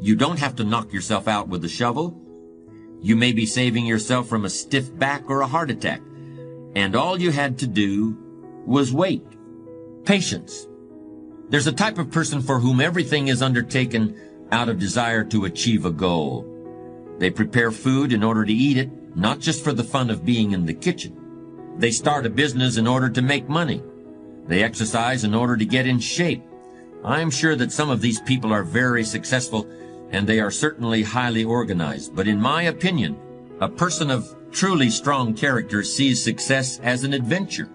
You don't have to knock yourself out with a shovel. You may be saving yourself from a stiff back or a heart attack. And all you had to do was wait. Patience. There's a type of person for whom everything is undertaken out of desire to achieve a goal. They prepare food in order to eat it, not just for the fun of being in the kitchen. They start a business in order to make money. They exercise in order to get in shape. I'm sure that some of these people are very successful, and they are certainly highly organized. But in my opinion, a person of truly strong character sees success as an adventure,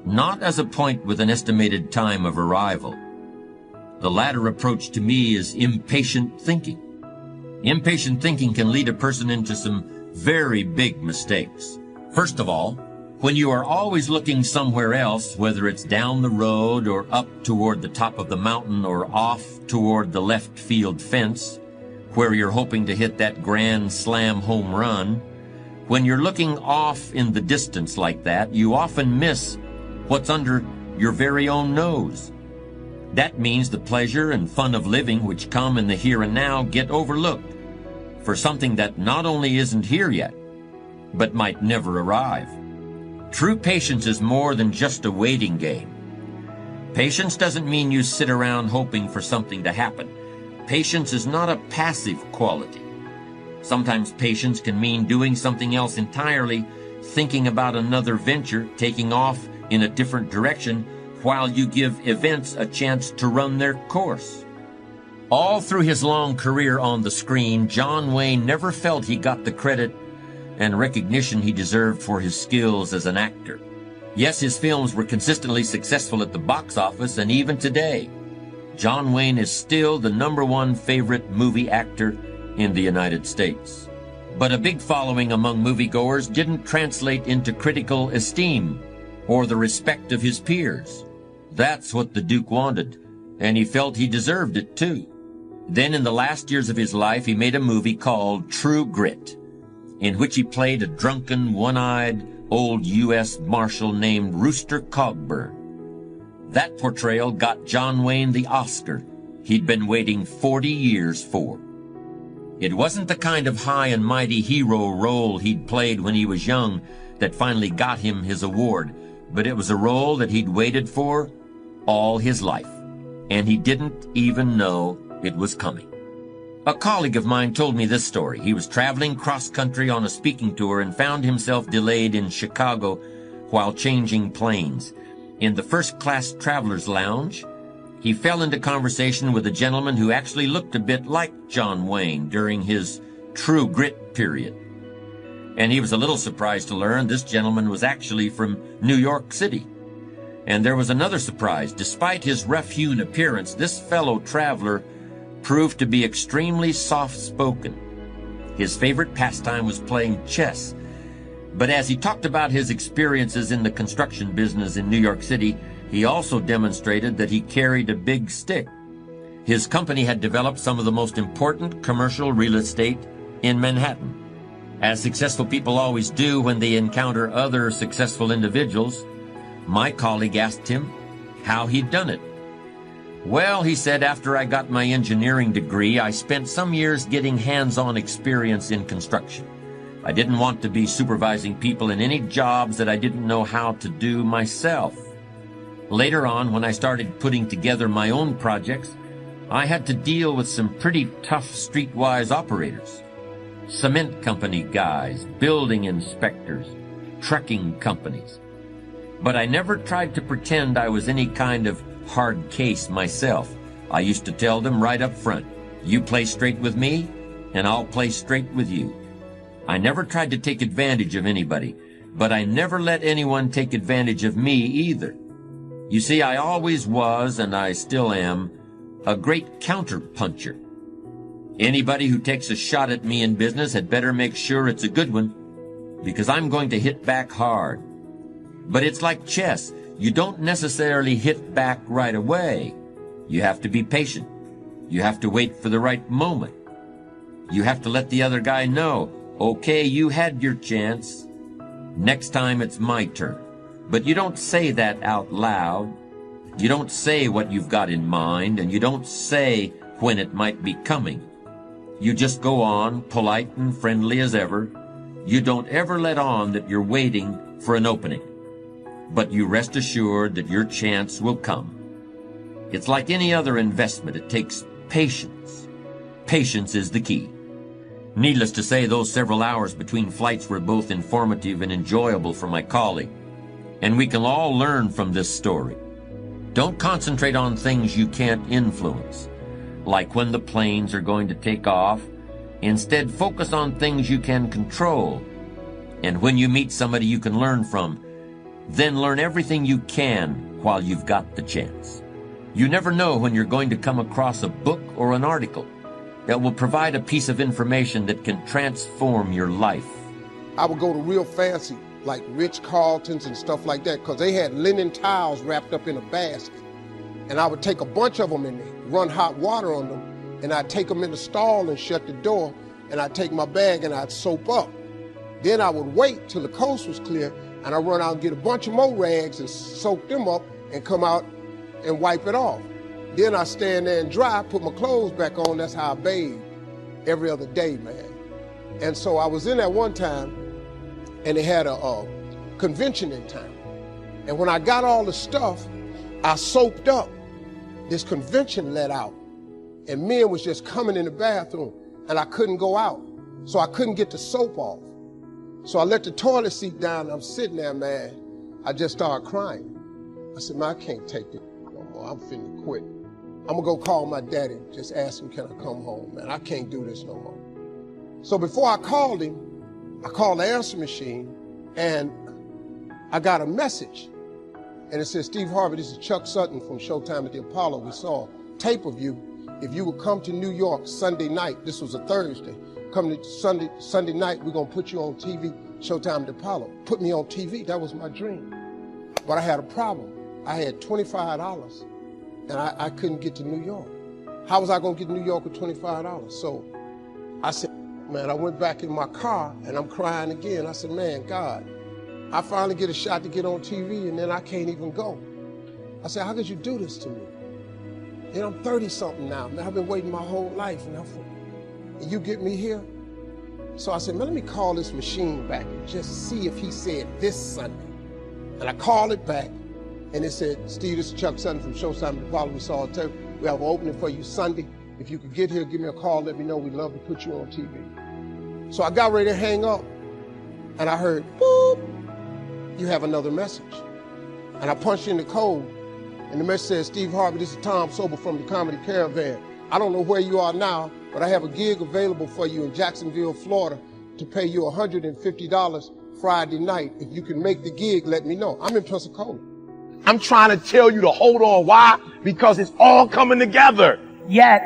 not as a point with an estimated time of arrival. The latter approach to me is impatient thinking. Impatient thinking can lead a person into some very big mistakes. First of all, when you are always looking somewhere else, whether it's down the road or up toward the top of the mountain or off toward the left field fence, where you're hoping to hit that grand slam home run, when you're looking off in the distance like that, you often miss what's under your very own nose. That means the pleasure and fun of living which come in the here and now get overlooked for something that not only isn't here yet, but might never arrive. True patience is more than just a waiting game. Patience doesn't mean you sit around hoping for something to happen. Patience is not a passive quality. Sometimes patience can mean doing something else entirely, thinking about another venture, taking off in a different direction, while you give events a chance to run their course. All through his long career on the screen, John Wayne never felt he got the credit and recognition he deserved for his skills as an actor. Yes, his films were consistently successful at the box office, and even today, John Wayne is still the #1 favorite movie actor in the United States. But a big following among moviegoers didn't translate into critical esteem or the respect of his peers. That's what the Duke wanted, and he felt he deserved it too. Then in the last years of his life, he made a movie called True Grit, in which he played a drunken, one-eyed old U.S. Marshal named Rooster Cogburn. That portrayal got John Wayne the Oscar he'd been waiting 40 years for. It wasn't the kind of high and mighty hero role he'd played when he was young that finally got him his award, but it was a role that he'd waited for all his life, and he didn't even know it was coming. A colleague of mine told me this story. He was traveling cross-country on a speaking tour and found himself delayed in Chicago while changing planes. In the first-class traveler's lounge, he fell into conversation with a gentleman who actually looked a bit like John Wayne during his True Grit period. And he was a little surprised to learn this gentleman was actually from New York City. And there was another surprise. Despite his rough-hewn appearance, this fellow traveler proved to be extremely soft-spoken. His favorite pastime was playing chess. But as he talked about his experiences in the construction business in New York City, he also demonstrated that he carried a big stick. His company had developed some of the most important commercial real estate in Manhattan. As successful people always do when they encounter other successful individuals, my colleague asked him how he'd done it. Well, he said, after I got my engineering degree, I spent some years getting hands-on experience in construction. I didn't want to be supervising people in any jobs that I didn't know how to do myself. Later on, when I started putting together my own projects, I had to deal with some pretty tough streetwise operators. Cement company guys, building inspectors, trucking companies. But I never tried to pretend I was any kind of hard case myself. I used to tell them right up front, you play straight with me, and I'll play straight with you. I never tried to take advantage of anybody, but I never let anyone take advantage of me either. You see, I always was, and I still am, a great counter-puncher. Anybody who takes a shot at me in business had better make sure it's a good one, because I'm going to hit back hard. But it's like chess. You don't necessarily hit back right away. You have to be patient. You have to wait for the right moment. You have to let the other guy know, okay, you had your chance. Next time it's my turn. But you don't say that out loud. You don't say what you've got in mind, and you don't say when it might be coming. You just go on, polite and friendly as ever. You don't ever let on that you're waiting for an opening. But you rest assured that your chance will come. It's like any other investment. It takes patience. Patience is the key. Needless to say, those several hours between flights were both informative and enjoyable for my colleague. And we can all learn from this story. Don't concentrate on things you can't influence, like when the planes are going to take off. Instead, focus on things you can control. And when you meet somebody you can learn from, then learn everything you can while you've got the chance. You never know when you're going to come across a book or an article that will provide a piece of information that can transform your life. I would go to real fancy, like Ritz-Carltons and stuff like that, because they had linen towels wrapped up in a basket. And I would take a bunch of them and run hot water on them, and I'd take them in the stall and shut the door, and I'd take my bag and I'd soap up. Then I would wait till the coast was clear, and I'd run out and get a bunch of more rags and soak them up and come out and wipe it off. Then I stand there and dry, put my clothes back on. That's how I bathe every other day, man. And so I was in there one time, and they had a convention in town. And when I got all the stuff, I soaped up. This convention let out, and men was just coming in the bathroom, and I couldn't go out. So I couldn't get the soap off. So I let the toilet seat down, and I'm sitting there, man. I just started crying. I said, man, I can't take it no more. I'm finna quit. I'm gonna go call my daddy, just ask him, can I come home, man? I can't do this no more. So before I called him, I called the answer machine, and I got a message. And it says, Steve Harvey, this is Chuck Sutton from Showtime at the Apollo. We saw a tape of you. If you would come to New York Sunday night, this was a Thursday, come to Sunday night, we're gonna put you on TV, Showtime at the Apollo. Put me on TV, that was my dream. But I had a problem. I had $25, and I couldn't get to New York. How was I gonna get to New York with $25? So I said, man, I went back in my car, and I'm crying again. I said, man, God, I finally get a shot to get on TV, and then I can't even go. I said, how could you do this to me? And I'm 30-something now, man. I've been waiting my whole life, and you get me here? So I said, man, let me call this machine back and just see if he said this Sunday. And I called it back, and it said, Steve, this is Chuck Sutton from Showtime at the Apollo. We saw it too. We have an opening for you Sunday. If you could get here, give me a call, let me know. We'd love to put you on TV. So I got ready to hang up, and I heard, boop, you have another message. And I punched in the code, and the message says, Steve Harvey, this is Tom Sobel from the Comedy Caravan. I don't know where you are now, but I have a gig available for you in Jacksonville, Florida, to pay you $150 Friday night. If you can make the gig, let me know. I'm in Pensacola. I'm trying to tell you to hold on. Why? Because it's all coming together. Yet,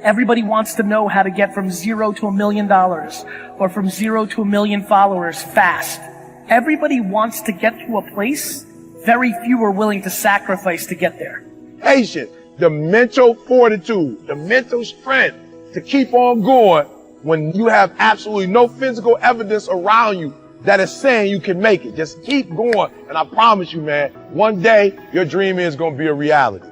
everybody wants to know how to get from 0 to $1 million or from 0 to 1 million followers fast. Everybody wants to get to a place. Very few are willing to sacrifice to get there. Patience, the mental fortitude, the mental strength to keep on going when you have absolutely no physical evidence around you that is saying you can make it. Just keep going. And I promise you, man, one day your dream is going to be a reality.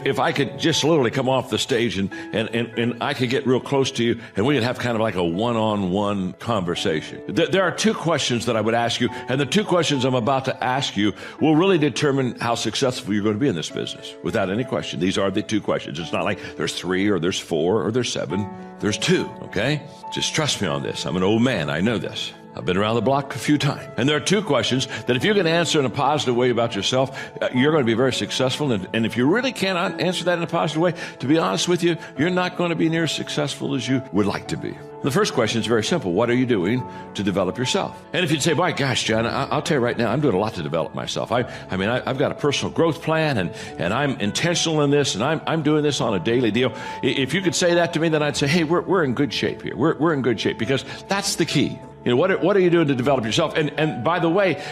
If I could just literally come off the stage and I could get real close to you and we could have kind of like a one-on-one conversation. There are two questions that I would ask you, and the two questions I'm about to ask you will really determine how successful you're going to be in this business. Without any question, these are the two questions. It's not like there's 3 or there's 4 or there's 7. There's 2, okay? Just trust me on this. I'm an old man. I know this. I've been around the block a few times. And there are 2 questions that if you can answer in a positive way about yourself, you're going to be very successful. And if you really cannot answer that in a positive way, to be honest with you, you're not going to be near as successful as you would like to be. The first question is very simple. What are you doing to develop yourself? And if you'd say, my gosh, John, I'll tell you right now, I'm doing a lot to develop myself. I've got a personal growth plan and I'm intentional in this and I'm doing this on a daily deal. If you could say that to me, then I'd say, hey, we're in good shape here. We're in good shape because that's the key. You know, what are you doing to develop yourself? And by the way,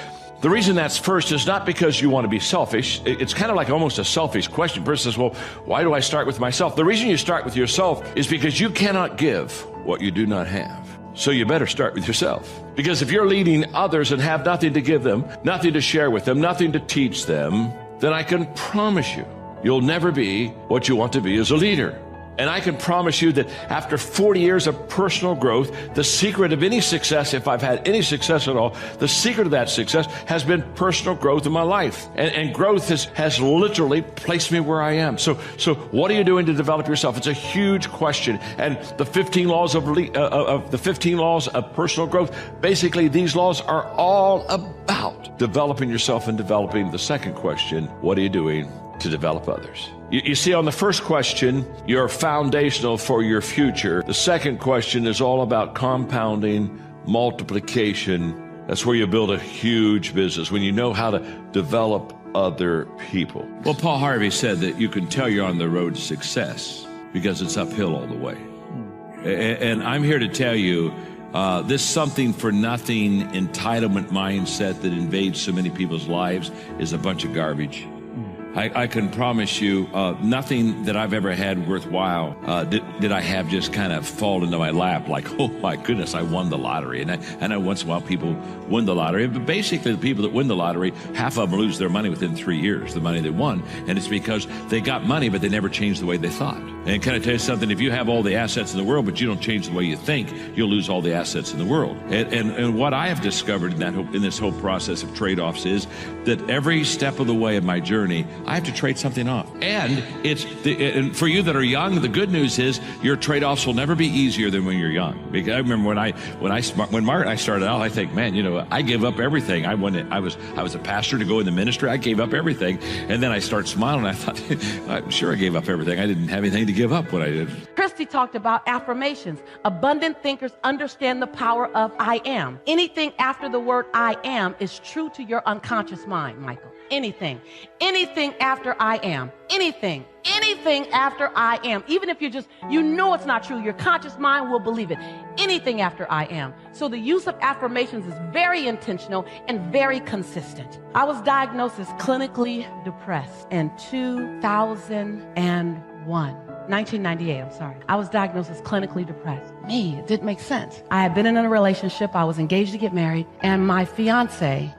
the reason that's first is not because you want to be selfish. It's kind of like almost a selfish question. The person says, well, why do I start with myself? The reason you start with yourself is because you cannot give what you do not have. So you better start with yourself. Because if you're leading others and have nothing to give them, nothing to share with them, nothing to teach them, then I can promise you, you'll never be what you want to be as a leader. And I can promise you that after 40 years of personal growth, the secret of any success, if I've had any success at all, the secret of that success has been personal growth in my life. And growth has literally placed me where I am. So what are you doing to develop yourself? It's a huge question. And the 15 laws of the 15 laws of personal growth, basically these laws are all about developing yourself and developing the second question, what are you doing to develop others? You see, on the first question, you're foundational for your future. The second question is all about compounding, multiplication. That's where you build a huge business, when you know how to develop other people. Well, Paul Harvey said that you can tell you're on the road to success because it's uphill all the way. And I'm here to tell you, this something for nothing entitlement mindset that invades so many people's lives is a bunch of garbage. I can promise you, nothing that I've ever had worthwhile did I have just kind of fall into my lap like, oh my goodness, I won the lottery. And I know once in a while people win the lottery, but basically the people that win the lottery, half of them lose their money within 3 years, the money they won. And it's because they got money, but they never changed the way they thought. And can I tell you something? If you have all the assets in the world, but you don't change the way you think, you'll lose all the assets in the world. And what I have discovered in this whole process of trade-offs is that every step of the way of my journey, I have to trade something off. And and for you that are young, the good news is your trade-offs will never be easier than when you're young. Because I remember when Mark and I started out, I think, man, I gave up everything. I was a pastor to go in the ministry. I gave up everything. And then I started smiling. I thought, I'm sure I gave up everything. I didn't have anything to give up when I did. Christy talked about affirmations. Abundant thinkers understand the power of I am. Anything after the word I am is true to your unconscious mind, Michael. Anything after I am, anything after I am, even if you know it's not true, your conscious mind will believe it. Anything after I am. So the use of affirmations is very intentional and very consistent. I was diagnosed as clinically depressed in 1998, I'm sorry. I was diagnosed as clinically depressed. It didn't make sense. I had been in a relationship, I was engaged to get married, and my fiance,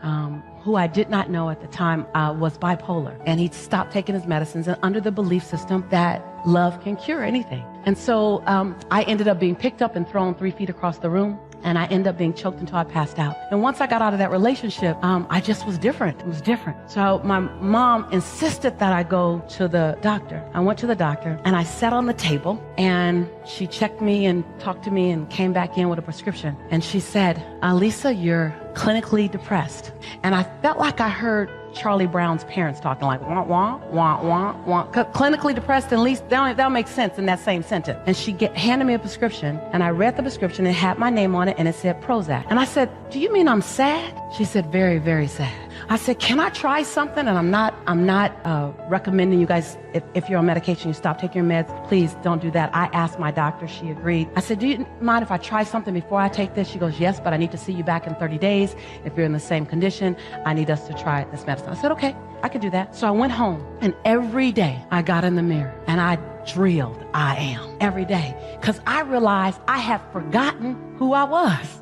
who I did not know at the time, was bipolar. And he'd stopped taking his medicines and under the belief system that love can cure anything. And so I ended up being picked up and thrown 3 feet across the room. And I ended up being choked until I passed out. And once I got out of that relationship, I just was different. It was different. So my mom insisted that I go to the doctor. I went to the doctor and I sat on the table and she checked me and talked to me and came back in with a prescription. And she said, Lisa, you're clinically depressed. And I felt like I heard Charlie Brown's parents talking like, wah, wah, wah, wah, wah. Clinically depressed, at least that'll make sense in that same sentence. And she handed me a prescription, and I read the prescription, and it had my name on it, and it said Prozac. And I said, do you mean I'm sad? She said, very, very sad. I said, can I try something? And I'm not recommending you guys, if you're on medication, you stop taking your meds, please don't do that. I asked my doctor, she agreed. I said, do you mind if I try something before I take this? She goes, yes, but I need to see you back in 30 days. If you're in the same condition, I need us to try this medicine. I said, okay, I can do that. So I went home, and every day I got in the mirror and I drilled I am every day, because I realized I had forgotten who I was.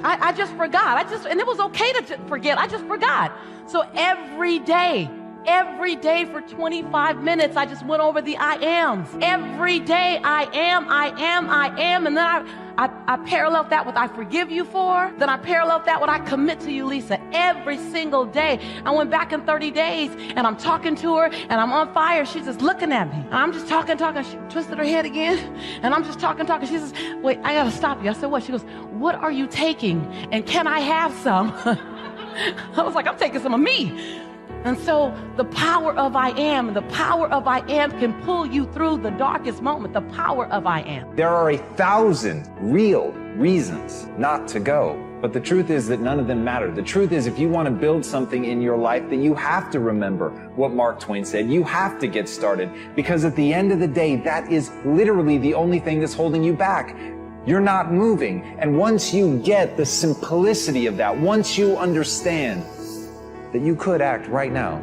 I just forgot. And it was okay to forget. I just forgot. So every day for 25 minutes, I just went over the I ams. Every day, I am. And then I paralleled that with I forgive you for. Then I paralleled that with I commit to you, Lisa. Every single day. I went back in 30 days and I'm talking to her and I'm on fire. She's just looking at me. And I'm just talking. She twisted her head again. And I'm just talking. She says, wait, I got to stop you. I said, what? She goes, what are you taking? And can I have some? I was like, I'm taking some of me. And so the power of I am can pull you through the darkest moment, the power of I am. There are 1,000 real reasons not to go, but the truth is that none of them matter. The truth is, if you want to build something in your life, then you have to remember what Mark Twain said. You have to get started, because at the end of the day, that is literally the only thing that's holding you back. You're not moving. And once you get the simplicity of that, once you understand that you could act right now,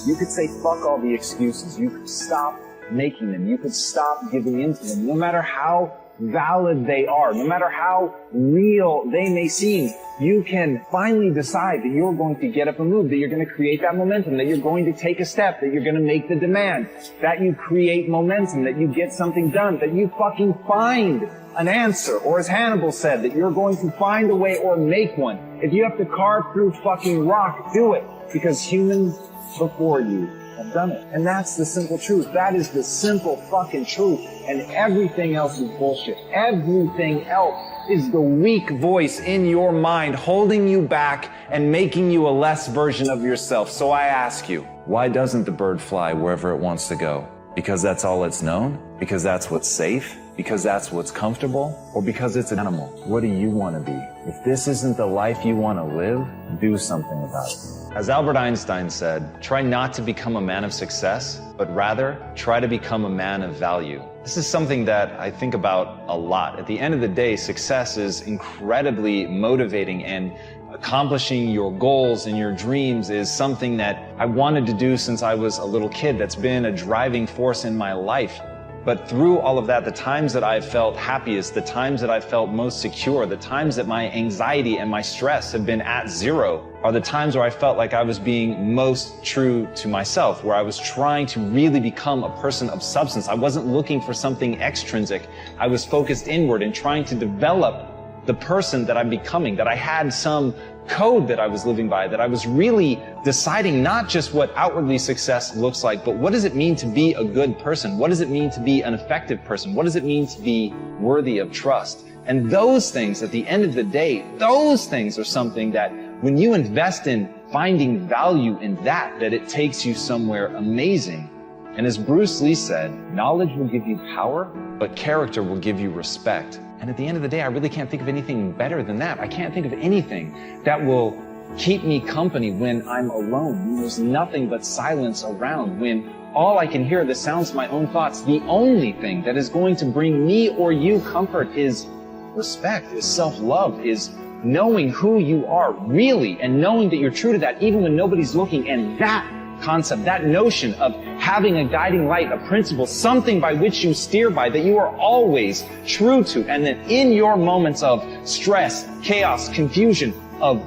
you could say, fuck all the excuses. You could stop making them. You could stop giving in to them. No matter how valid they are, no matter how real they may seem, you can finally decide that you're going to get up and move, that you're going to create that momentum, that you're going to take a step, that you're going to make the demand, that you create momentum, that you get something done, that you fucking find an answer, or as Hannibal said, that you're going to find a way or make one. If you have to carve through fucking rock, do it, because humans before you have done it. And that's the simple truth. That is the simple fucking truth. And everything else is bullshit. Everything else is the weak voice in your mind holding you back and making you a less version of yourself. So I ask you, why doesn't the bird fly wherever it wants to go? Because that's all it's known? Because that's what's safe? Because that's what's comfortable? Or because it's an animal? What do you want to be? If this isn't the life you want to live, do something about it. As Albert Einstein said, try not to become a man of success, but rather try to become a man of value. This is something that I think about a lot. At the end of the day, success is incredibly motivating, and accomplishing your goals and your dreams is something that I wanted to do since I was a little kid. That's been a driving force in my life. But through all of that, the times that I've felt happiest, the times that I've felt most secure, the times that my anxiety and my stress have been at zero are the times where I felt like I was being most true to myself, where I was trying to really become a person of substance. I wasn't looking for something extrinsic. I was focused inward and trying to develop the person that I'm becoming, that I had some code that I was living by, that I was really deciding not just what outwardly success looks like, but what does it mean to be a good person? What does it mean to be an effective person? What does it mean to be worthy of trust? And those things, at the end of the day, those things are something that when you invest in finding value in that it takes you somewhere amazing. And as Bruce Lee said, knowledge will give you power, but character will give you respect. And at the end of the day, I really can't think of anything better than that. I can't think of anything that will keep me company when I'm alone, when there's nothing but silence around, when all I can hear are the sounds of my own thoughts. The only thing that is going to bring me or you comfort is respect, is self-love, is knowing who you are really and knowing that you're true to that even when nobody's looking. And that concept, that notion of having a guiding light, a principle, something by which you steer by, that you are always true to, and that in your moments of stress, chaos, confusion, of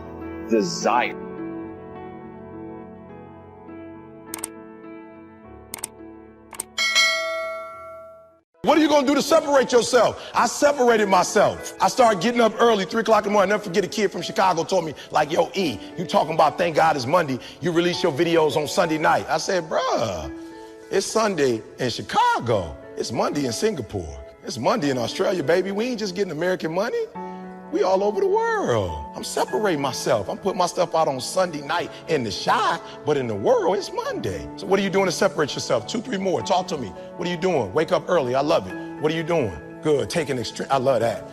desire. What are you going to do to separate yourself? I separated myself. I started getting up early, 3 o'clock in the morning. I'll never forget a kid from Chicago told me, like, yo, E, you talking about thank God it's Monday. You release your videos on Sunday night. I said, bruh, it's Sunday in Chicago. It's Monday in Singapore. It's Monday in Australia, baby. We ain't just getting American money. We all over the world. I'm separating myself. I'm putting my stuff out on Sunday night in the shy, but in the world, it's Monday. So what are you doing to separate yourself? 2, 3 more. Talk to me. What are you doing? Wake up early. I love it. What are you doing? Good. Taking extreme. I love that.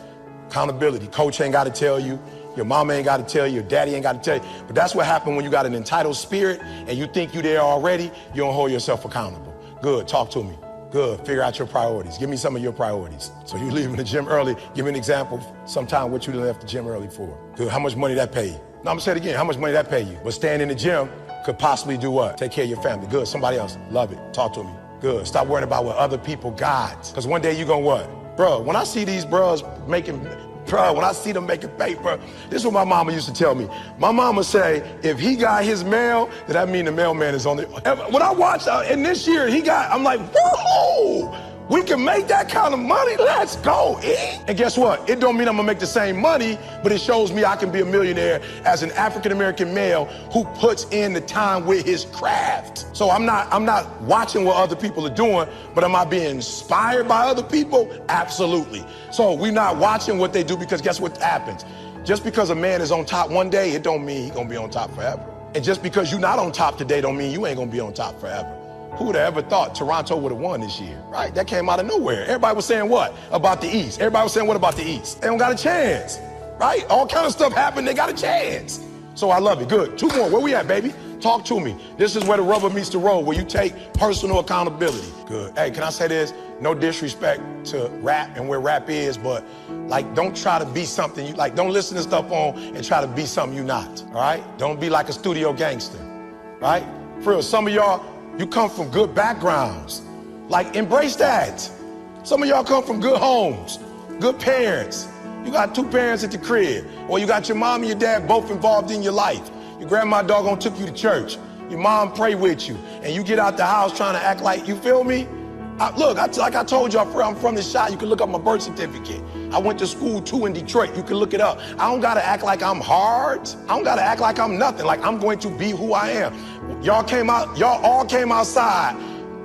Accountability. Coach ain't got to tell you. Your mama ain't got to tell you. Your daddy ain't got to tell you. But that's what happened when you got an entitled spirit and you think you there already. You don't hold yourself accountable. Good. Talk to me. Good. Figure out your priorities. Give me some of your priorities. So you leaving the gym early. Give me an example sometime what you left the gym early for. Good. How much money that pay you? No, I'm gonna say it again. How much money that pay you? But staying in the gym could possibly do what? Take care of your family. Good. Somebody else. Love it. Talk to me. Good. Stop worrying about what other people got. Because one day you gonna what? Bro, when I see these bros making, when I see them making paper, this is what my mama used to tell me. My mama say, if he got his mail, then that mean the mailman is on the, when I watched, and this year he got, I'm like, whoa, we can make that kind of money, let's go, eh? And guess what? It don't mean I'm gonna make the same money, but it shows me I can be a millionaire as an African-American male who puts in the time with his craft. So I'm not watching what other people are doing, but am I being inspired by other people? Absolutely. So we're not watching what they do, because guess what happens? Just because a man is on top one day, it don't mean he's gonna be on top forever. And just because you're not on top today don't mean you ain't gonna be on top forever. Who would have ever thought Toronto would have won this year, right? That came out of nowhere. Everybody was saying what about the East? Everybody was saying what about the East? They don't got a chance, right? All kind of stuff happened, they got a chance. So I love it. Good. 2 more. Where we at, baby? Talk to me. This is where the rubber meets the road, where you take personal accountability. Good. Hey, can I say this? No disrespect to rap and where rap is, but like, don't try to be something you like. Don't listen to stuff on and try to be something you're not. All right? Don't be like a studio gangster. Right? For real, some of y'all, you come from good backgrounds. Like, embrace that. Some of y'all come from good homes. Good parents. You got two parents at the crib, or you got your mom and your dad both involved in your life. Your grandma doggone took you to church. Your mom prayed with you, and you get out the house trying to act like, you feel me? Like I told you, I'm from the shop. You can look up my birth certificate. I went to school too in Detroit. You can look it up. I don't gotta act like I'm hard. I don't gotta act like I'm nothing. Like I'm going to be who I am. Y'all all came outside.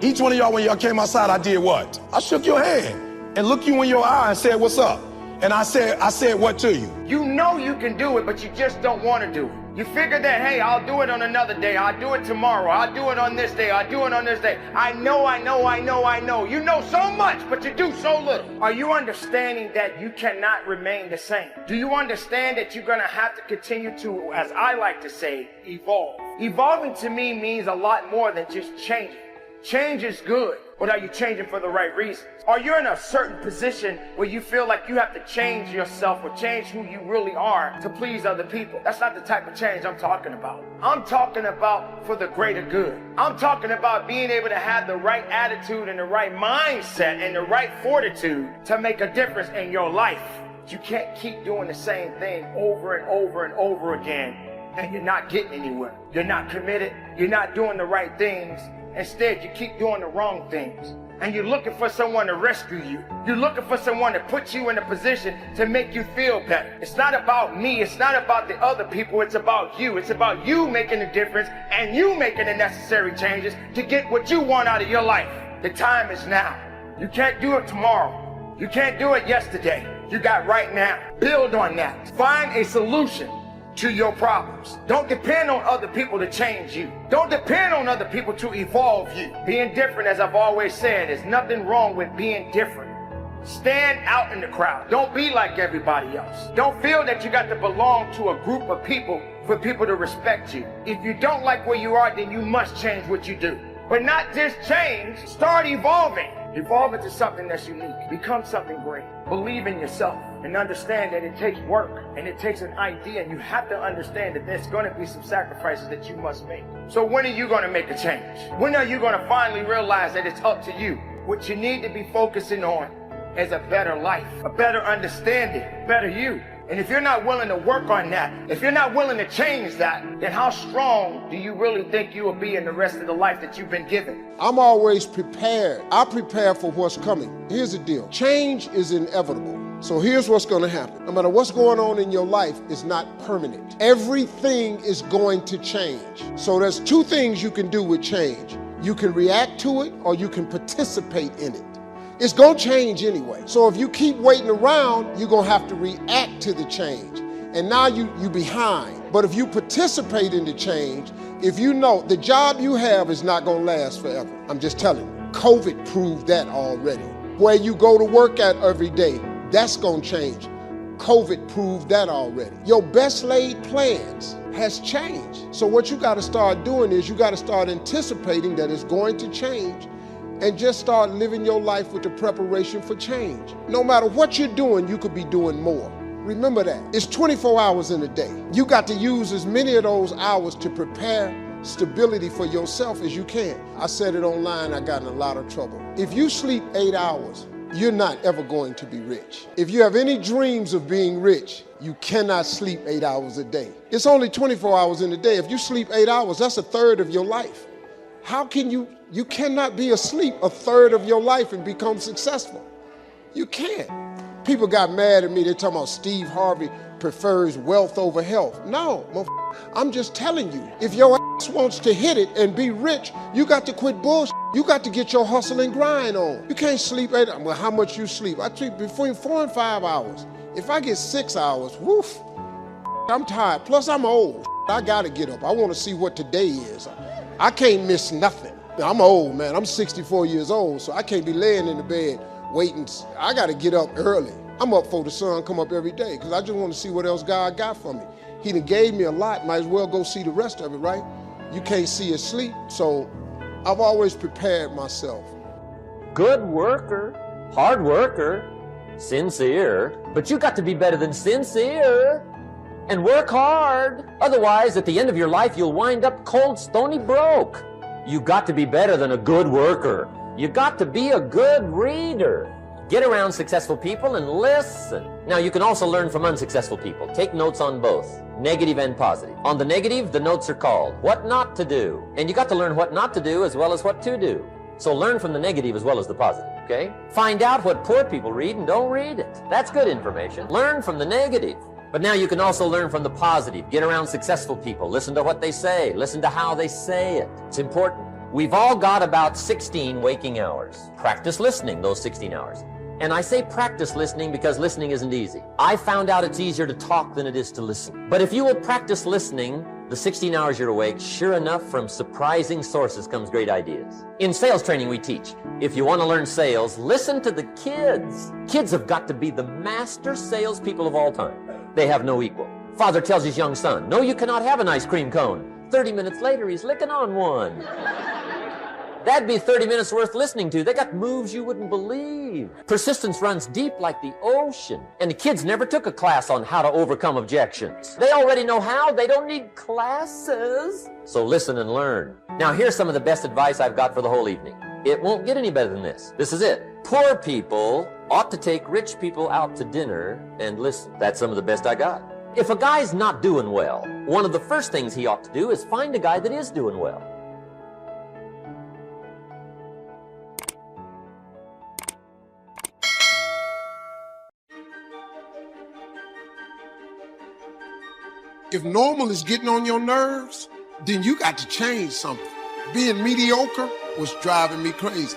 Each one of y'all, when y'all came outside, I did what? I shook your hand and looked you in your eye and said, what's up? And I said what to you? You know you can do it, but you just don't want to do it. You figure that, hey, I'll do it on another day. I'll do it tomorrow. I'll do it on this day. I'll do it on this day. I know. You know so much, but you do so little. Are you understanding that you cannot remain the same? Do you understand that you're going to have to continue to, as I like to say, evolve? Evolving to me means a lot more than just changing. Change is good, but are you changing for the right reasons? Are you in a certain position where you feel like you have to change yourself or change who you really are to please other people? That's not the type of change I'm talking about. I'm talking about for the greater good. I'm talking about being able to have the right attitude and the right mindset and the right fortitude to make a difference in your life. You can't keep doing the same thing over and over and over again, and you're not getting anywhere. You're not committed. You're not doing the right things. Instead, you keep doing the wrong things. And you're looking for someone to rescue you. You're looking for someone to put you in a position to make you feel better. It's not about me. It's not about the other people. It's about you. It's about you making a difference and you making the necessary changes to get what you want out of your life. The time is now. You can't do it tomorrow. You can't do it yesterday. You got right now. Build on that. Find a solution to your problems. Don't depend on other people to change you. Don't depend on other people to evolve you. Being different, as I've always said, there's nothing wrong with being different. Stand out in the crowd. Don't be like everybody else. Don't feel that you got to belong to a group of people for people to respect you. If you don't like where you are, then you must change what you do. But not just change, start evolving. Evolve into something that's unique. Become something great. Believe in yourself and understand that it takes work and it takes an idea, and you have to understand that there's going to be some sacrifices that you must make. So when are you going to make a change? When are you going to finally realize that it's up to you? What you need to be focusing on is a better life, a better understanding, better you. And if you're not willing to work on that, if you're not willing to change that, then how strong do you really think you will be in the rest of the life that you've been given? I'm always prepared. I prepare for what's coming. Here's the deal. Change is inevitable. So here's what's going to happen. No matter what's going on in your life, it's not permanent. Everything is going to change. So there's two things you can do with change. You can react to it or you can participate in it. It's going to change anyway. So if you keep waiting around, you're going to have to react to the change. And now you behind. But if you participate in the change, if you know the job you have is not going to last forever. I'm just telling you. COVID proved that already. Where you go to work at every day, that's going to change. COVID proved that already. Your best laid plans has changed. So what you got to start doing is you got to start anticipating that it's going to change and just start living your life with the preparation for change. No matter what you're doing, you could be doing more. Remember that. It's 24 hours in a day. You got to use as many of those hours to prepare stability for yourself as you can. I said it online, I got in a lot of trouble. If you sleep 8 hours, you're not ever going to be rich. If you have any dreams of being rich, you cannot sleep 8 hours a day. It's only 24 hours in a day. If you sleep 8 hours, that's a third of your life. How can you cannot be asleep a third of your life and become successful. You can't. People got mad at me. They're talking about Steve Harvey prefers wealth over health. No, I'm just telling you, if your ass wants to hit it and be rich, you got to quit bullshit. You got to get your hustle and grind on. You can't sleep 8 hours. Well, how much you sleep? I sleep between 4 and 5 hours. If I get 6 hours, woof, I'm tired. Plus, I'm old. I got to get up. I want to see what today is. I can't miss nothing. I'm old, man. I'm 64 years old, so I can't be laying in the bed waiting. I got to get up early. I'm up before the sun come up every day because I just want to see what else God got for me. He done gave me a lot. Might as well go see the rest of it, right? You can't see his sleep, so I've always prepared myself. Good worker, hard worker, sincere, but you got to be better than sincere. And work hard. Otherwise, at the end of your life, you'll wind up cold, stony broke. You got to be better than a good worker. You got to be a good reader. Get around successful people and listen. Now, you can also learn from unsuccessful people. Take notes on both, negative and positive. On the negative, the notes are called what not to do. And you got to learn what not to do as well as what to do. So learn from the negative as well as the positive, okay? Find out what poor people read and don't read it. That's good information. Learn from the negative. But now you can also learn from the positive. Get around successful people. Listen to what they say. Listen to how they say it. It's important. We've all got about 16 waking hours. Practice listening those 16 hours. And I say practice listening because listening isn't easy. I found out it's easier to talk than it is to listen. But if you will practice listening the 16 hours you're awake, sure enough, from surprising sources comes great ideas. In sales training, we teach, if you want to learn sales, listen to the kids. Kids have got to be the master salespeople of all time. They have no equal. Father tells his young son, no, you cannot have an ice cream cone. 30 minutes later, he's licking on one. That'd be 30 minutes worth listening to. They got moves you wouldn't believe. Persistence runs deep like the ocean. And the kids never took a class on how to overcome objections. They already know how. They don't need classes. So listen and learn. Now, here's some of the best advice I've got for the whole evening. It won't get any better than this. This is it. Poor people ought to take rich people out to dinner and listen. That's some of the best I got. If a guy's not doing well, one of the first things he ought to do is find a guy that is doing well. If normal is getting on your nerves, then you got to change something. Being mediocre was driving me crazy.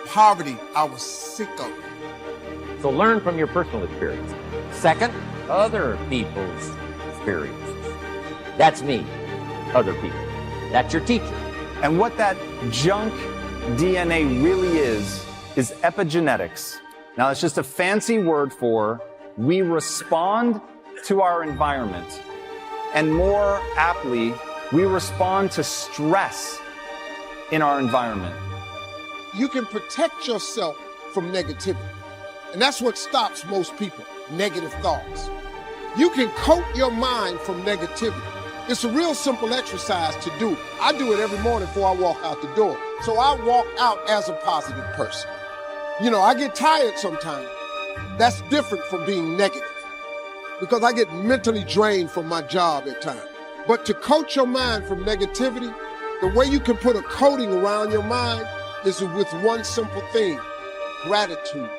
Poverty, I was sick of it. So learn from your personal experience. Second, other people's experiences. That's me, other people. That's your teacher. And what that junk DNA really is epigenetics. Now, it's just a fancy word for we respond to our environment, and more aptly, we respond to stress in our environment. You can protect yourself from negativity. And that's what stops most people, negative thoughts. You can coat your mind from negativity. It's a real simple exercise to do. I do it every morning before I walk out the door. So I walk out as a positive person. You know, I get tired sometimes. That's different from being negative, because I get mentally drained from my job at times. But to coat your mind from negativity, the way you can put a coating around your mind is with one simple thing: gratitude.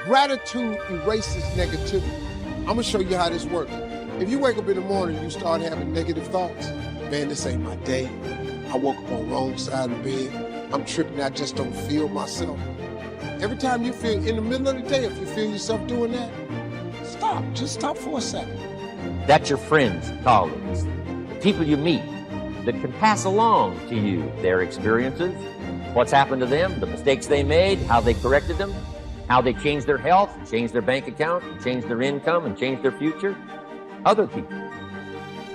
Gratitude erases negativity. I'm gonna show you how this works. If you wake up in the morning and you start having negative thoughts, man, this ain't my day. I woke up on the wrong side of the bed. I'm tripping, I just don't feel myself. Every time you feel, in the middle of the day, if you feel yourself doing that, stop, just stop for a second. That's your friends, colleagues, the people you meet that can pass along to you their experiences, what's happened to them, the mistakes they made, how they corrected them, how they changed their health, changed their bank account, changed their income, and changed their future. Other people.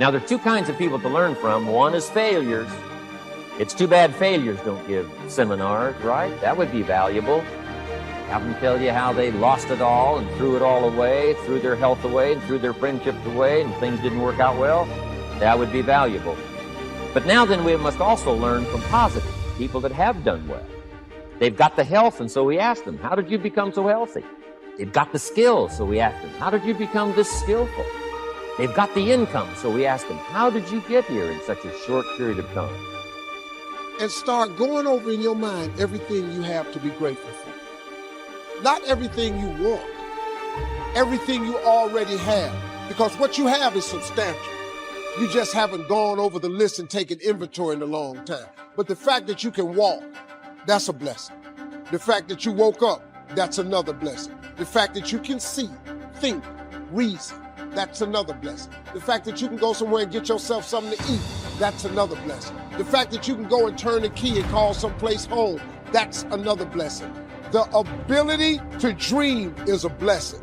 Now, there are two kinds of people to learn from. One is failures. It's too bad failures don't give seminars, right? That would be valuable. Have them tell you how they lost it all and threw it all away, threw their health away and threw their friendships away, and things didn't work out well. That would be valuable. But now then, we must also learn from positive people that have done well. They've got the health, and so we ask them, how did you become so healthy? They've got the skills, so we ask them, how did you become this skillful? They've got the income, so we ask them, how did you get here in such a short period of time? And start going over in your mind everything you have to be grateful for. Not everything you want, everything you already have, because what you have is substantial. You just haven't gone over the list and taken inventory in a long time. But the fact that you can walk, that's a blessing. The fact that you woke up, that's another blessing. The fact that you can see, think, reason, that's another blessing. The fact that you can go somewhere and get yourself something to eat, that's another blessing. The fact that you can go and turn the key and call someplace home, that's another blessing. The ability to dream is a blessing.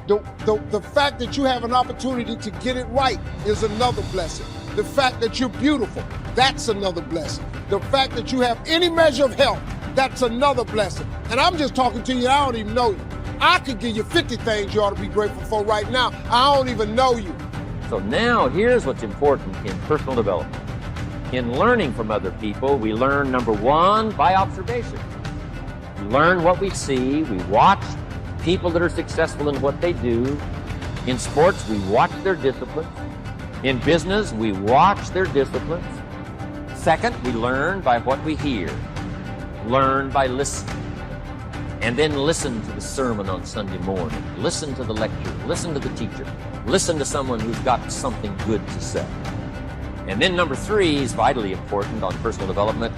The fact that you have an opportunity to get it right is another blessing. The fact that you're beautiful, that's another blessing. The fact that you have any measure of health, that's another blessing. And I'm just talking to you, I don't even know you. I could give you 50 things you ought to be grateful for right now. I don't even know you. So now here's what's important in personal development. In learning from other people, we learn, number one, by observation. We learn what we see. We watch people that are successful in what they do. In sports, we watch their disciplines. In business, we watch their disciplines. Second, we learn by what we hear. Learn by listening. And then listen to the sermon on Sunday morning. Listen to the lecture. Listen to the teacher. Listen to someone who's got something good to say. And then number 3 is vitally important on personal development,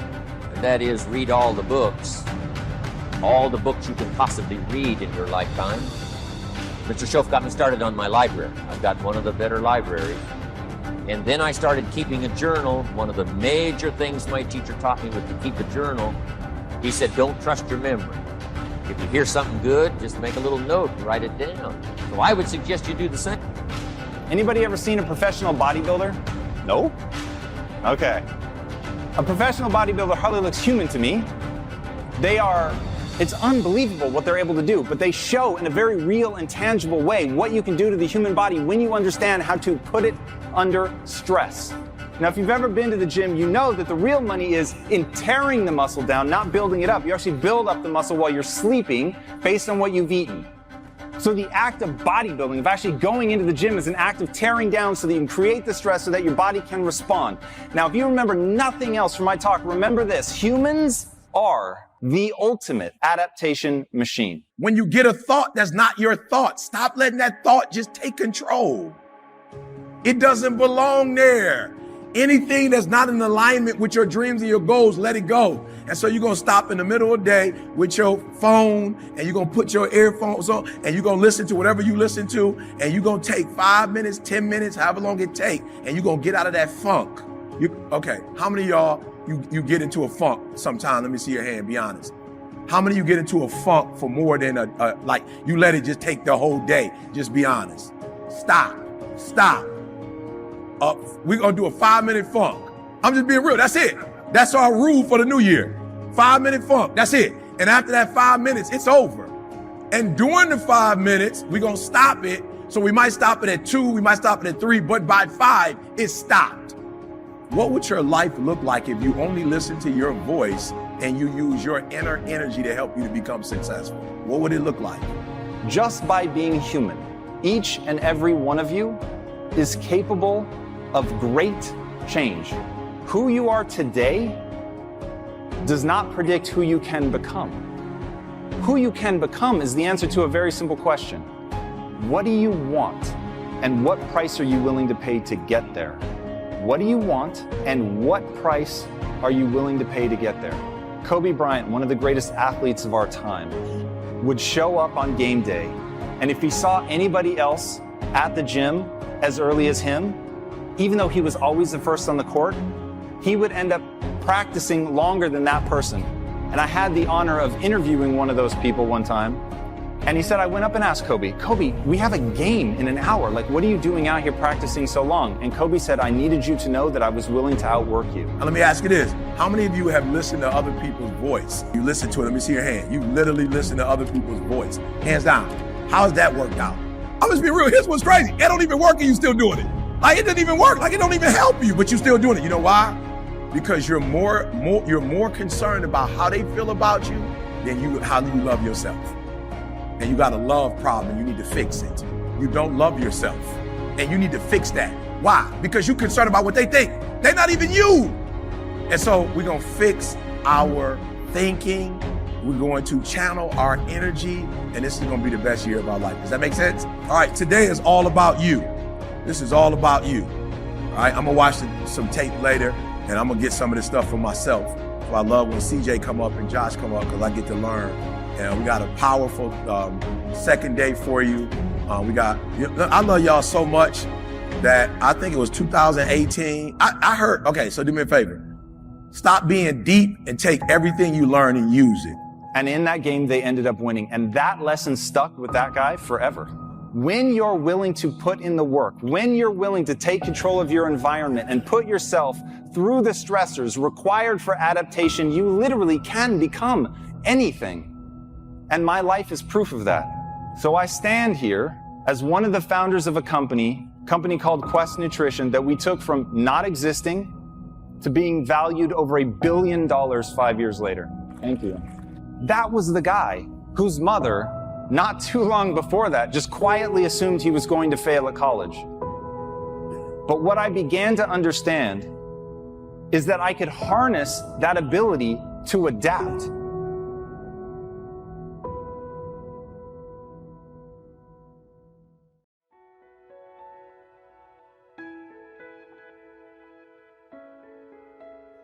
and that is read all the books. All the books you can possibly read in your lifetime. Mr. Schoaf got me started on my library. I've got one of the better libraries. And then I started keeping a journal. One of the major things my teacher taught me was to keep a journal. He said, don't trust your memory. If you hear something good, just make a little note and write it down. So I would suggest you do the same. Anybody ever seen a professional bodybuilder? No? Okay. A professional bodybuilder hardly looks human to me. It's unbelievable what they're able to do, but they show in a very real and tangible way what you can do to the human body when you understand how to put it under stress. Now, if you've ever been to the gym, you know that the real money is in tearing the muscle down, not building it up. You actually build up the muscle while you're sleeping based on what you've eaten. So the act of bodybuilding, of actually going into the gym, is an act of tearing down so that you can create the stress so that your body can respond. Now, if you remember nothing else from my talk, remember this: humans are the ultimate adaptation machine. When you get a thought that's not your thought, stop letting that thought just take control. It doesn't belong there. Anything that's not in alignment with your dreams and your goals, let it go. And so you're going to stop in the middle of the day with your phone, and you're going to put your earphones on, and you're going to listen to whatever you listen to, and you're going to take 5 minutes, 10 minutes, however long it takes, and you're going to get out of that funk. Okay, how many of y'all, you get into a funk sometime? Let me see your hand, be honest. How many of you get into a funk for more than like you let it just take the whole day? Just be honest. Stop. We're going to do a 5-minute funk. I'm just being real. That's it. That's our rule for the new year. 5-minute funk. That's it. And after that 5 minutes, it's over. And during the 5 minutes, we're going to stop it. So we might stop it at 2, we might stop it at 3, but by 5, it's stopped. What would your life look like if you only listen to your voice and you use your inner energy to help you to become successful? What would it look like? Just by being human, each and every one of you is capable of great change. Who you are today does not predict who you can become. Who you can become is the answer to a very simple question. What do you want? And what price are you willing to pay to get there? What do you want? And what price are you willing to pay to get there? Kobe Bryant, one of the greatest athletes of our time, would show up on game day, and if he saw anybody else at the gym as early as him, even though he was always the first on the court, he would end up practicing longer than that person. And I had the honor of interviewing one of those people one time. And he said, I went up and asked Kobe, we have a game in an hour. Like, what are you doing out here practicing so long? And Kobe said, I needed you to know that I was willing to outwork you. Now, let me ask you this. How many of you have listened to other people's voice? You listen to it. Let me see your hand. You literally listen to other people's voice. Hands down. How has that worked out? I'm just being real. Here's what's crazy. It don't even work and you still doing it. Like, it doesn't even work. Like, it don't even help you, but you still doing it. You know why? Because you're more concerned about how they feel about you than how you love yourself. And you got a love problem, you need to fix it. You don't love yourself, and you need to fix that. Why? Because you're concerned about what they think. They're not even you. And so we're gonna fix our thinking. We're going to channel our energy, and this is gonna be the best year of our life. Does that make sense? All right, today is all about you. This is all about you. All right, I'm gonna watch some tape later, and I'm gonna get some of this stuff for myself. So I love when CJ come up and Josh come up, because I get to learn. And we got a powerful second day for you. I love y'all so much that I think it was 2018. I heard, okay, so do me a favor. Stop being deep and take everything you learn and use it. And in that game, they ended up winning. And that lesson stuck with that guy forever. When you're willing to put in the work, when you're willing to take control of your environment and put yourself through the stressors required for adaptation, you literally can become anything. And my life is proof of that. So I stand here as one of the founders of a company called Quest Nutrition that we took from not existing to being valued over $1 billion 5 years later. Thank you. That was the guy whose mother, not too long before that, just quietly assumed he was going to fail at college. But what I began to understand is that I could harness that ability to adapt.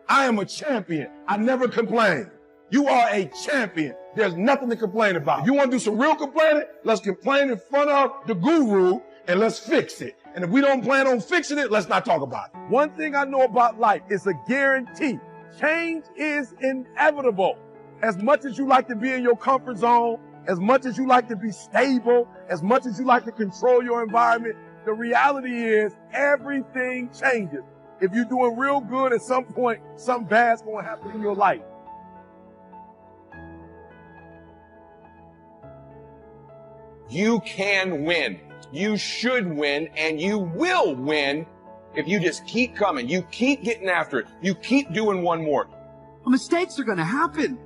I am a champion. I never complain. You are a champion. There's nothing to complain about. If you want to do some real complaining, let's complain in front of the guru and let's fix it. And if we don't plan on fixing it, let's not talk about it. One thing I know about life is a guarantee. Change is inevitable. As much as you like to be in your comfort zone, as much as you like to be stable, as much as you like to control your environment, the reality is everything changes. If you're doing real good, at some point, something bad's going to happen in your life. You can win. You should win, and you will win if you just keep coming. You keep getting after it. You keep doing one more. Mistakes are going to happen.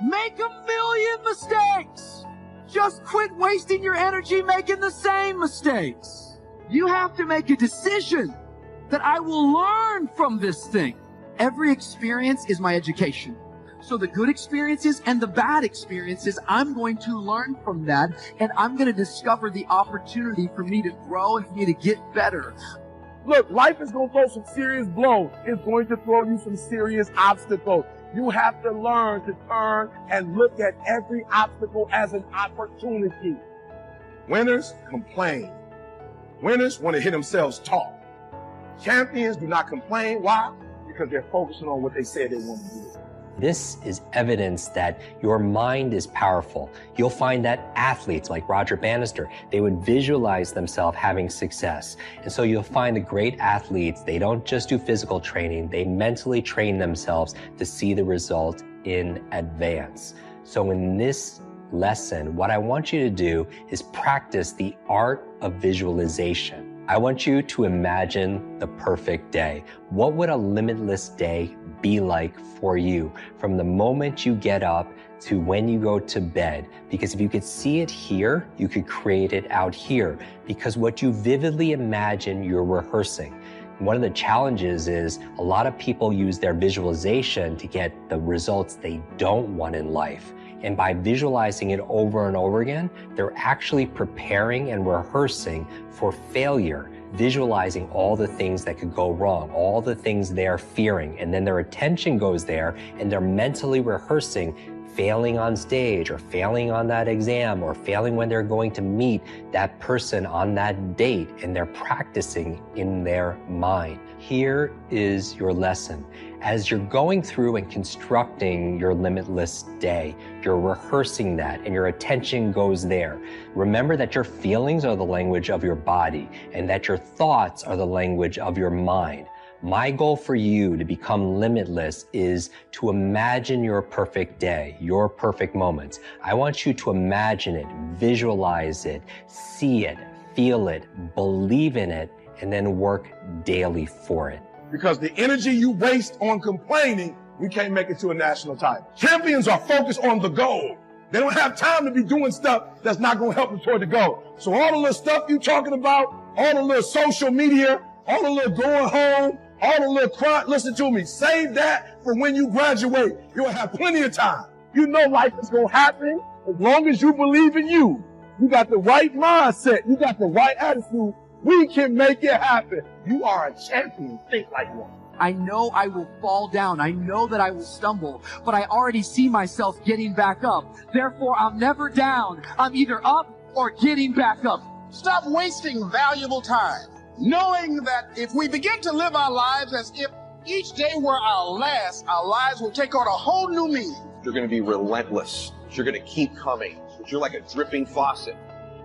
Make 1,000,000 mistakes. Just quit wasting your energy making the same mistakes. You have to make a decision that I will learn from this thing. Every experience is my education. So the good experiences and the bad experiences, I'm going to learn from that, and I'm going to discover the opportunity for me to grow and for me to get better. Look, life is going to throw some serious blows. It's going to throw you some serious obstacles. You have to learn to turn and look at every obstacle as an opportunity. Winners complain. Winners want to hear themselves talk. Champions do not complain. Why? Because they're focusing on what they said they want to do. This is evidence that your mind is powerful. You'll find that athletes like Roger Bannister, they would visualize themselves having success. And so you'll find the great athletes, they don't just do physical training, they mentally train themselves to see the result in advance. So in this lesson, what I want you to do is practice the art of visualization. I want you to imagine the perfect day. What would a limitless day be like for you from the moment you get up to when you go to bed? Because if you could see it here, you could create it out here. Because what you vividly imagine, you're rehearsing. One of the challenges is a lot of people use their visualization to get the results they don't want in life. And by visualizing it over and over again, they're actually preparing and rehearsing for failure, visualizing all the things that could go wrong, all the things they're fearing. And then their attention goes there and they're mentally rehearsing failing on stage or failing on that exam or failing when they're going to meet that person on that date, and they're practicing in their mind. Here is your lesson. As you're going through and constructing your limitless day, you're rehearsing that and your attention goes there. Remember that your feelings are the language of your body and that your thoughts are the language of your mind. My goal for you to become limitless is to imagine your perfect day, your perfect moments. I want you to imagine it, visualize it, see it, feel it, believe in it, and then work daily for it. Because the energy you waste on complaining, you can't make it to a national title. Champions are focused on the goal. They don't have time to be doing stuff that's not going to help them toward the goal. So all the little stuff you talking about, all the little social media, all the little going home, all the little cry, listen to me, save that for when you graduate. You'll have plenty of time. You know life is going to happen as long as you believe in you. You got the right mindset. You got the right attitude. We can make it happen. You are a champion. Think like one. I know I will fall down. I know that I will stumble, but I already see myself getting back up. Therefore, I'm never down. I'm either up or getting back up. Stop wasting valuable time, knowing that if we begin to live our lives as if each day were our last, our lives will take on a whole new meaning. You're going to be relentless. You're going to keep coming. You're like a dripping faucet.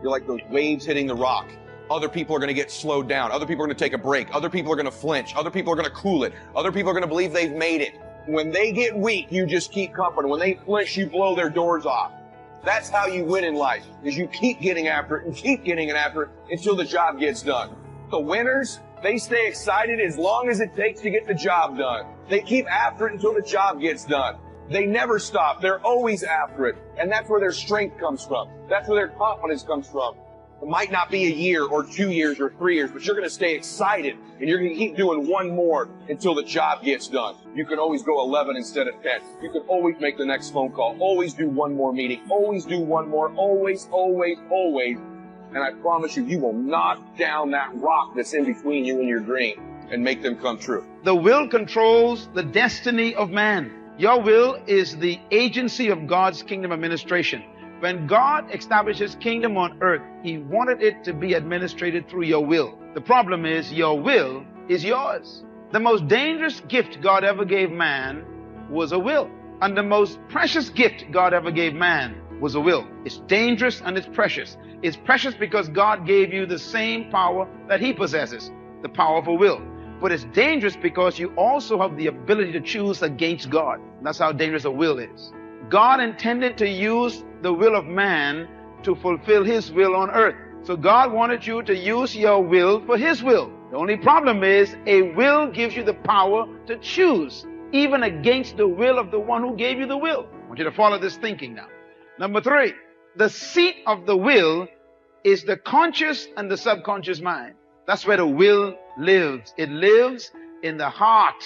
You're like those waves hitting the rock. Other people are going to get slowed down. Other people are going to take a break. Other people are going to flinch. Other people are going to cool it. Other people are going to believe they've made it. When they get weak, you just keep coming. When they flinch, you blow their doors off. That's how you win in life, is you keep getting after it and keep getting after it until the job gets done. The winners, they stay excited as long as it takes to get the job done. They keep after it until the job gets done. They never stop. They're always after it. And that's where their strength comes from. That's where their confidence comes from. It might not be a year or 2 years or 3 years, but you're going to stay excited and you're going to keep doing one more until the job gets done. You can always go 11 instead of 10. You can always make the next phone call. Always do one more meeting. Always do one more. Always, always, always. And I promise you, you will knock down that rock that's in between you and your dream and make them come true. The will controls the destiny of man. Your will is the agency of God's kingdom administration. When God established His kingdom on earth, He wanted it to be administrated through your will. The problem is your will is yours. The most dangerous gift God ever gave man was a will. And the most precious gift God ever gave man was a will. It's dangerous and it's precious. It's precious because God gave you the same power that He possesses, the power of a will. But it's dangerous because you also have the ability to choose against God. That's how dangerous a will is. God intended to use the will of man to fulfill His will on earth. So God wanted you to use your will for His will. The only problem is a will gives you the power to choose, even against the will of the one who gave you the will. I want you to follow this thinking now. Number 3, the seat of the will is the conscious and the subconscious mind. That's where the will lives. It lives in the heart.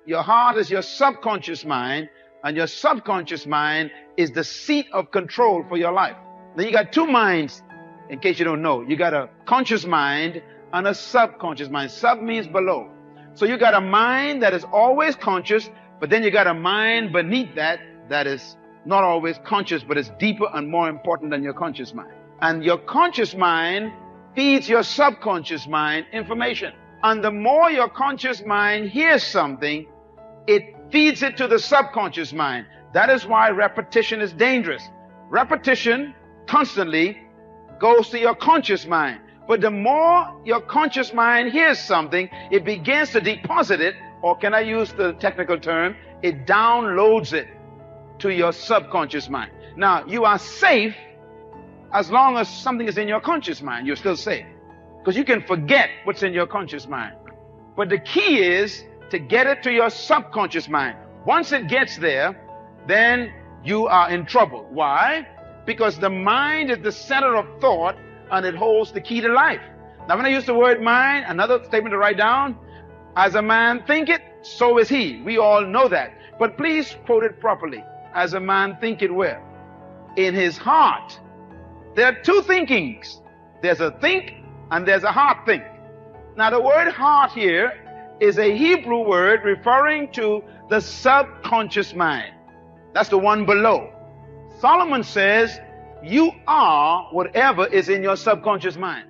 Your heart is your subconscious mind, and your subconscious mind is the seat of control for your life. Then you got two minds, in case you don't know. You got a conscious mind and a subconscious mind. Sub means below. So you got a mind that is always conscious, but then you got a mind beneath that that is not always conscious, but is deeper and more important than your conscious mind. And your conscious mind feeds your subconscious mind information. And the more your conscious mind hears something, it feeds it to the subconscious mind. That is why repetition is dangerous. Repetition constantly goes to your conscious mind. But the more your conscious mind hears something, it begins to deposit it, or can I use the technical term, it downloads it to your subconscious mind. Now, you are safe as long as something is in your conscious mind. You're still safe, because you can forget what's in your conscious mind. But the key is to get it to your subconscious mind. Once it gets there, then you are in trouble. Why? Because the mind is the center of thought, and it holds the key to life. Now, when I use the word mind, another statement to write down, as a man thinketh, so is he. We all know that. But please quote it properly. As a man thinketh where? In his heart. There are two thinkings. There's a think and there's a heart think. Now, the word heart here is a Hebrew word referring to the subconscious mind. That's the one below. Solomon says, you are whatever is in your subconscious mind.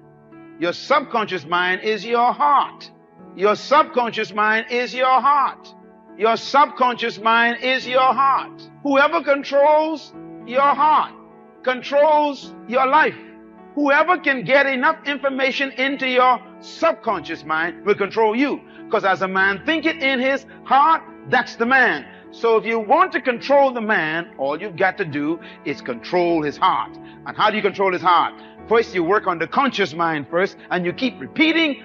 Your subconscious mind is your heart. Your subconscious mind is your heart. Your subconscious mind is your heart. Whoever controls your heart controls your life. Whoever can get enough information into your subconscious mind will control you. Because as a man thinketh in his heart, that's the man. So if you want to control the man, all you've got to do is control his heart. And how do you control his heart? First, you work on the conscious mind first, and you keep repeating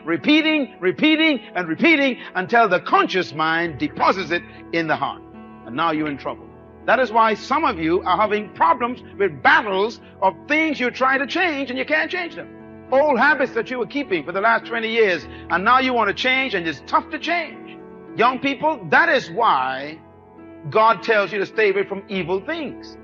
until the conscious mind deposits it in the heart. And now you're in trouble. That is why some of you are having problems with battles of things you're trying to change and you can't change them. Old habits that you were keeping for the last 20 years, and now you want to change, and it's tough to change. Young people, that is why God tells you to stay away from evil things.